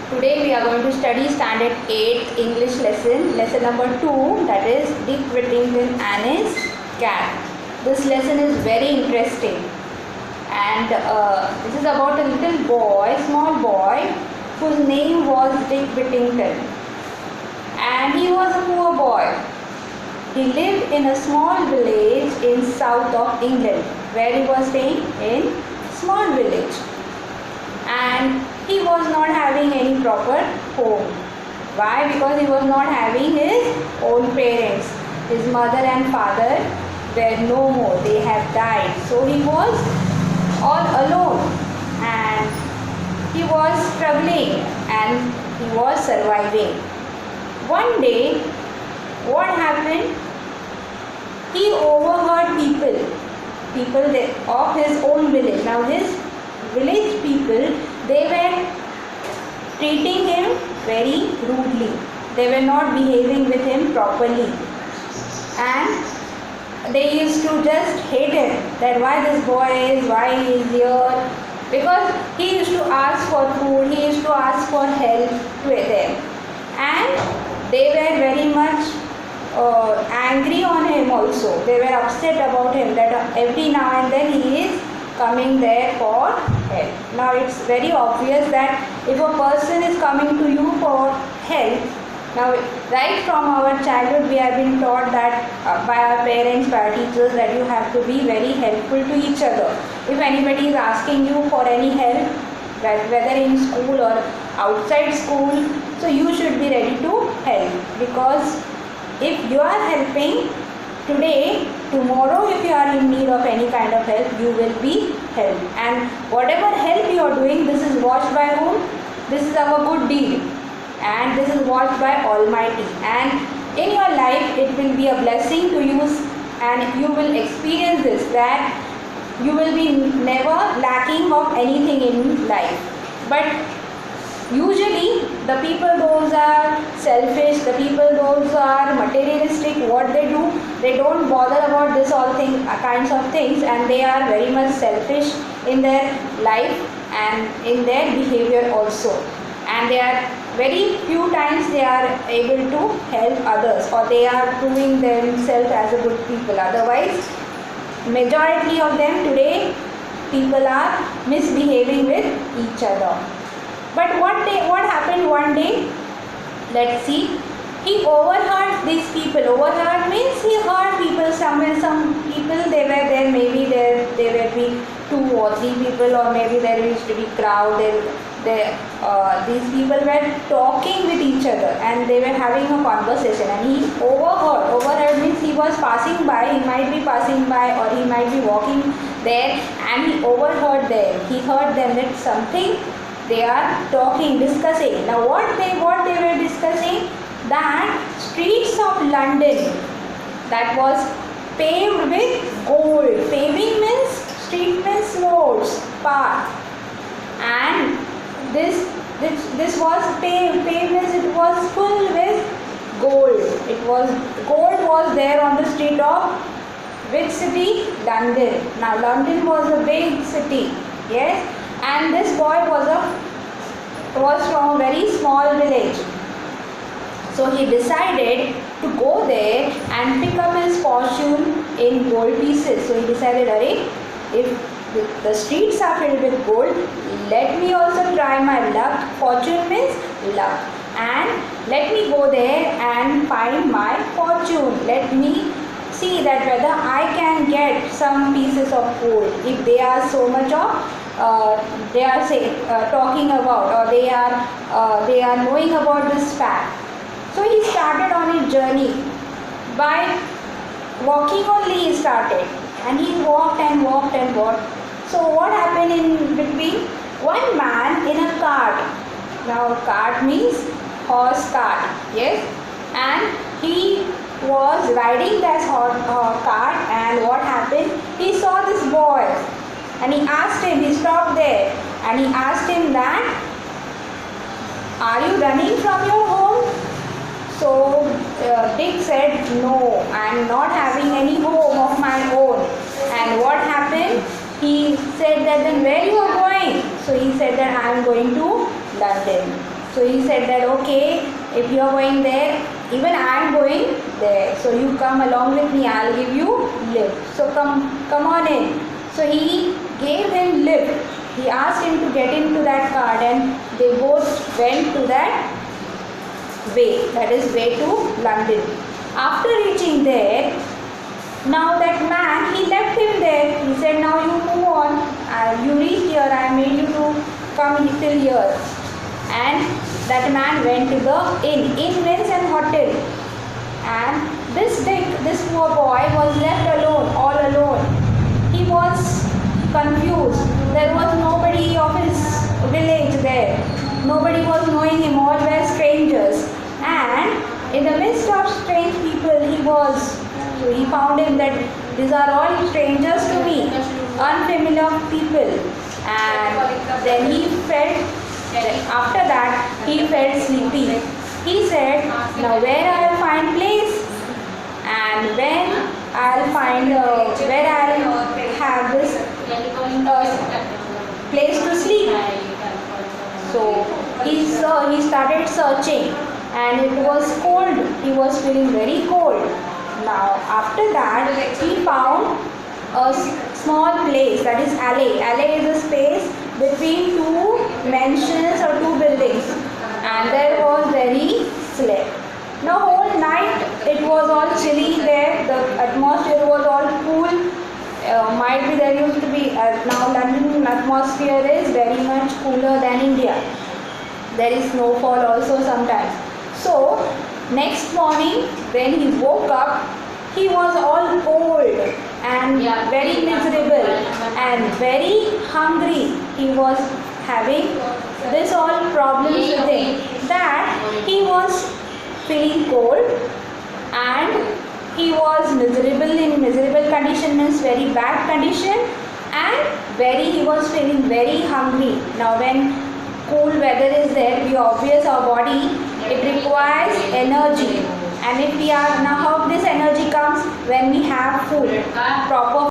Today we are going to study standard 8 English lesson number 2, that is Dick Whittington and his cat. This lesson is very interesting, and this is about a little boy, small boy, whose name was Dick Whittington, and he was a poor boy. He lived in a small village in south of England, where he was staying in small village, and he was not having any proper home. Why? Because he was not having his own parents. His mother and father were no more. They have died. So he was all alone, and he was struggling and he was surviving. One day, what happened? He overheard people of his own village. Now his village people, they were treating him very rudely. They were not behaving with him properly, and they used to just hate him, that why this boy is, why he is here, because he used to ask for food, he used to ask for help with them, and they were very much angry on him also. They were upset about him, that every now and then he is coming there for help. Now it's very obvious that if a person is coming to you for help, now right from our childhood we have been taught that by our parents, by our teachers, that you have to be very helpful to each other. If anybody is asking you for any help, whether in school or outside school, so you should be ready to help, because if you are helping today, tomorrow if you are in need of any kind of help, you will be helped. And whatever help you are doing, this is watched by whom? This is our good deed, and this is watched by Almighty. And in your life, it will be a blessing to you, and you will experience this, that you will be never lacking of anything in life. But usually the people those are selfish, the people those are materialistic, what they do, they don't bother about this all kinds of things, and they are very much selfish in their life and in their behavior also, and they are very few times they are able to help others, or they are proving themselves as a good people. Otherwise, majority of them today, people are misbehaving with each other. But what happened one day? Let's see. He overheard these people. Overheard means he heard people somewhere. Some people, they were there. Maybe there will be 2 or 3 people, or maybe there used to be crowd. These people were talking with each other, and they were having a conversation. And he overheard. Overheard means he was passing by. He might be passing by, or he might be walking there, and he overheard them. He heard them that something. They are talking, discussing. Now what they were discussing, that streets of London that was paved with gold. Paving means street means roads, path, and this was paved. Paved means it was full with gold. Gold was there on the street of which city? London. Now London was a big city, yes. And this boy was from a very small village. So he decided to go there and pick up his fortune in gold pieces. So he decided, if the streets are filled with gold, let me also try my luck. Fortune means luck. And let me go there and find my fortune. Let me see that whether I can get some pieces of gold, if they are so much of they are talking about, or they are knowing about this fact. So he started on his journey. By walking only he started, and he walked and walked and walked. So what happened in between? One man in a cart. Now cart means horse cart, yes, and he was riding that cart, and what happened? He saw this boy, and he asked him, he stopped there, and he asked him that, are you running from your home? So Dick said, no, I am not having any home of my own. And what happened? He said that, then where you are going? So he said that I am going to London. So he said that okay, if you are going there, even I am going there. So you come along with me, I'll give you lift. So come on in. So he gave him lift. He asked him to get into that cart and they both went to that way, that is way to London. After reaching there, now that man, he left him there. He said, now you move on. You reached here, I made you to come till here. And that man went to the inn. Inn means an hotel. And this poor boy was left alone, all alone. He was confused. There was nobody of his village there. Nobody was knowing him. All were strangers. And in the midst of strange people, so he found him that these are all strangers to me, unfamiliar people. And then he felt, after that, he felt sleepy. He said, now where I'll find place? And when I'll find, where I'll have this place to sleep? So he started searching. And it was cold. He was feeling very cold. Now after that he found a small place, that is alley. Alley is a space between two mansions or two buildings. And there was very slept. Now whole night it was all chilly there. The atmosphere was all cool. Might be there used to be, now London atmosphere is very much cooler than India. There is snowfall also sometimes. So, next morning when he woke up, he was all cold and very miserable and very hungry. He was having this all problems with him, that he was feeling cold and he was miserable. In miserable condition means very bad condition, and he was feeling very hungry. Now when cool weather is there, we obvious our body, it requires energy. And if we are, now how this energy comes? When we have food, proper